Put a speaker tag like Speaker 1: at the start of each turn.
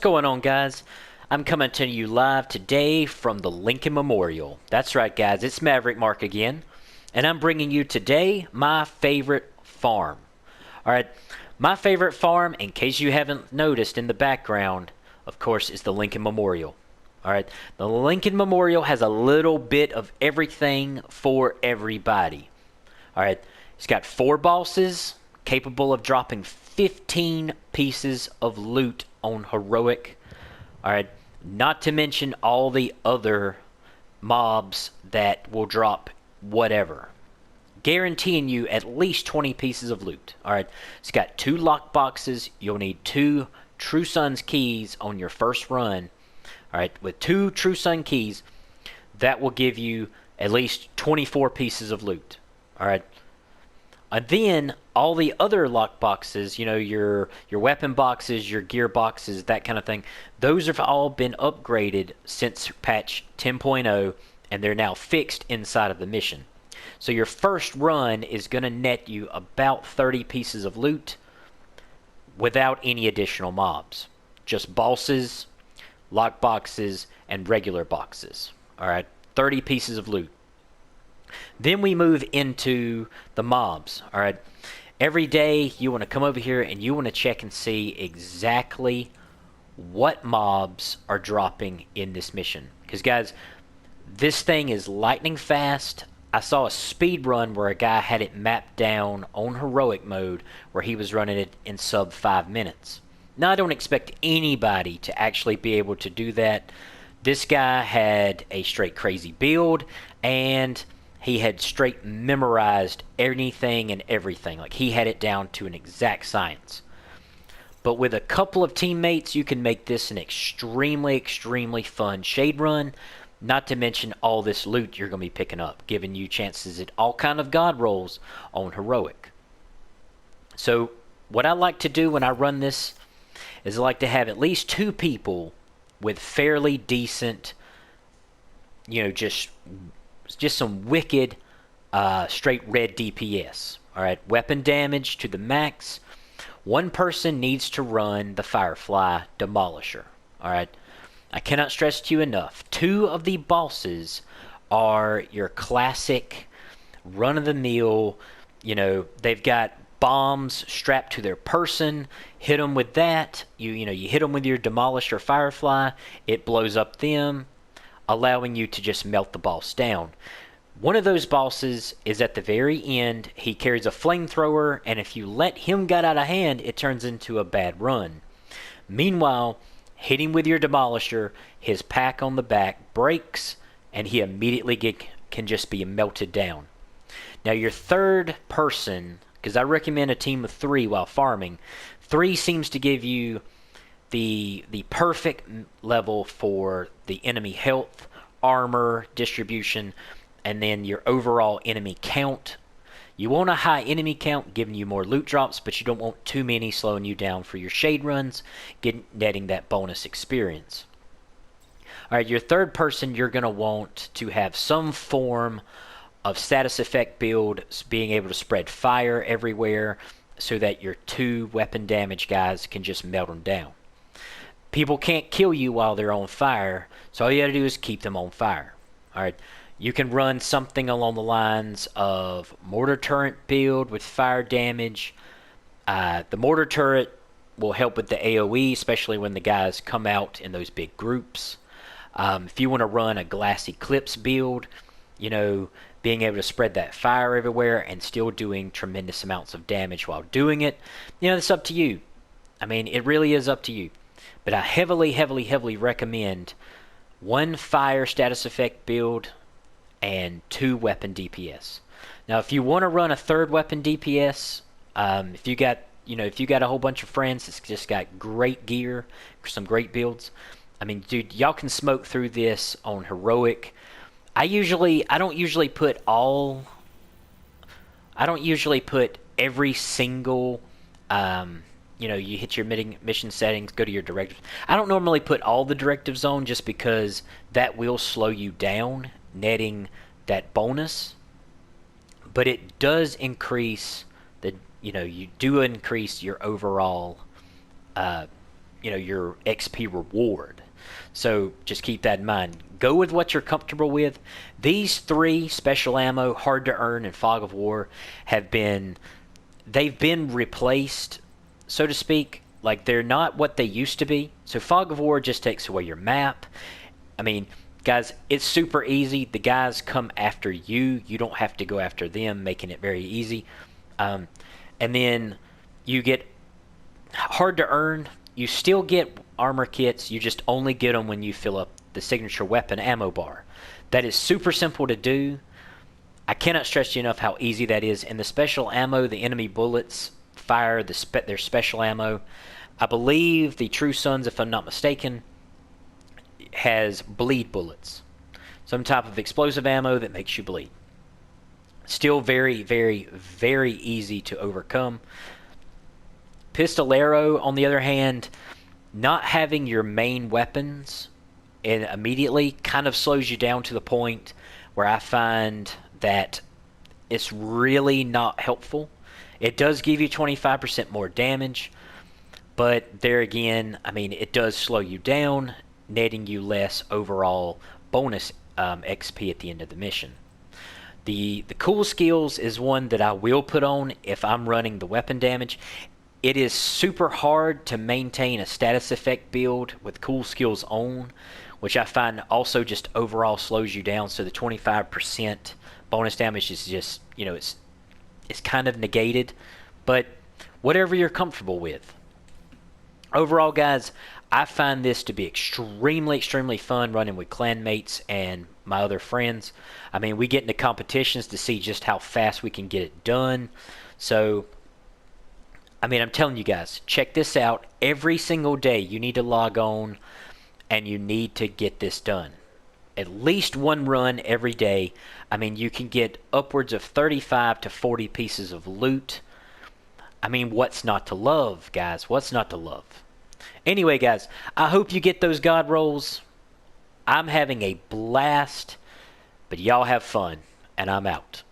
Speaker 1: going on, guys? I'm coming to you live today from the Lincoln Memorial. That's right, guys, it's Maverick Mark again, and I'm bringing you today my favorite farm. Alright, my favorite farm, in case you haven't noticed in the background, of course, is the Lincoln Memorial. Alright, the Lincoln Memorial has a little bit of everything for everybody. Alright, it's got 4 bosses capable of dropping 15 pieces of loot on heroic. Alright, not to mention all the other mobs that will drop whatever. Guaranteeing you at least 20 pieces of loot. Alright, it's got 2 lock boxes. You'll need 2 True Sun's keys on your first run. Alright, with 2 True Sun keys, that will give you at least 24 pieces of loot. Alright. And then all the other lock boxes, you know, your weapon boxes, your gear boxes, that kind of thing, those have all been upgraded since patch 10.0, and they're now fixed inside of the mission. So your first run is going to net you about 30 pieces of loot without any additional mobs. Just bosses, lock boxes, and regular boxes. Alright, 30 pieces of loot. Then we move into the mobs. Alright, every day you want to come over here and you want to check and see exactly what mobs are dropping in this mission. Because guys, this thing is lightning fast. I saw a speed run where a guy had it mapped down on heroic mode where he was running it in sub 5 minutes. Now I don't expect anybody to actually be able to do that. This guy had a straight crazy build, and he had straight memorized anything and everything. Like, he had it down to an exact science. But with a couple of teammates, you can make this an extremely, extremely fun shade run. Not to mention all this loot you're going to be picking up, giving you chances at all kind of god rolls on heroic. So what I like to do when I run this is I like to have at least 2 people with fairly decent, you know, just some wicked straight red DPS. Alright, weapon damage to the max. One person needs to run the Firefly Demolisher. Alright, I cannot stress to you enough. 2 of the bosses are your classic run-of-the-mill, you know, they've got bombs strapped to their person. Hit them with that. You hit them with your Demolisher Firefly. It blows up them, allowing you to just melt the boss down. One of those bosses is at the very end. He carries a flamethrower, and if you let him get out of hand, it turns into a bad run. Meanwhile, hitting with your Demolisher, his pack on the back breaks, and he immediately can just be melted down. Now your third person, because I recommend a team of 3 while farming. 3 seems to give you the perfect level for the enemy health, armor, distribution, and then your overall enemy count. You want a high enemy count, giving you more loot drops, but you don't want too many slowing you down for your shade runs, netting that bonus experience. Alright, your third person, you're going to want to have some form of status effect build, being able to spread fire everywhere so that your 2 weapon damage guys can just melt them down. People can't kill you while they're on fire, so all you gotta do is keep them on fire. Alright, you can run something along the lines of mortar turret build with fire damage. The mortar turret will help with the AoE, especially when the guys come out in those big groups. If you want to run a glass eclipse build, you know, being able to spread that fire everywhere and still doing tremendous amounts of damage while doing it, you know, it's up to you. I mean, it really is up to you. But I heavily, heavily, heavily recommend 1 fire status effect build and 2 weapon DPS. Now, if you want to run a 3rd weapon DPS, if you got a whole bunch of friends that's just got great gear, some great builds, I mean, dude, y'all can smoke through this on heroic. I don't usually put every single, you know, you hit your mission settings, go to your directives. I don't normally put all the directives on just because that will slow you down, netting that bonus. But it does increase you do increase your overall your XP reward. So just keep that in mind. Go with what you're comfortable with. These three, special ammo, hard to earn, and fog of war, they've been replaced, so to speak. Like, they're not what they used to be. So fog of war just takes away your map. I mean, guys, it's super easy. The guys come after you. You don't have to go after them, making it very easy. And then you get hard to earn. You still get armor kits. You just only get them when you fill up the signature weapon ammo bar. That is super simple to do. I cannot stress to you enough how easy that is. And the special ammo, the enemy bullets fire their special ammo. I believe the True Sons, if I'm not mistaken, has bleed bullets. Some type of explosive ammo that makes you bleed. Still very, very, very easy to overcome. Pistolero, on the other hand, not having your main weapons immediately kind of slows you down to the point where I find that it's really not helpful. It does give you 25% more damage, but there again, I mean, it does slow you down, netting you less overall bonus XP at the end of the mission. The cool skills is one that I will put on if I'm running the weapon damage. It is super hard to maintain a status effect build with cool skills on, which I find also just overall slows you down. So the 25% bonus damage is just, it's kind of negated, but whatever you're comfortable with. Overall, guys, I find this to be extremely, extremely fun running with clanmates and my other friends. I mean, we get into competitions to see just how fast we can get it done. So, I mean, I'm telling you guys, check this out. Every single day you need to log on and you need to get this done. At least one run every day. I mean, you can get upwards of 35 to 40 pieces of loot. I mean, what's not to love, guys? What's not to love? Anyway, guys, I hope you get those God rolls. I'm having a blast, but y'all have fun, and I'm out.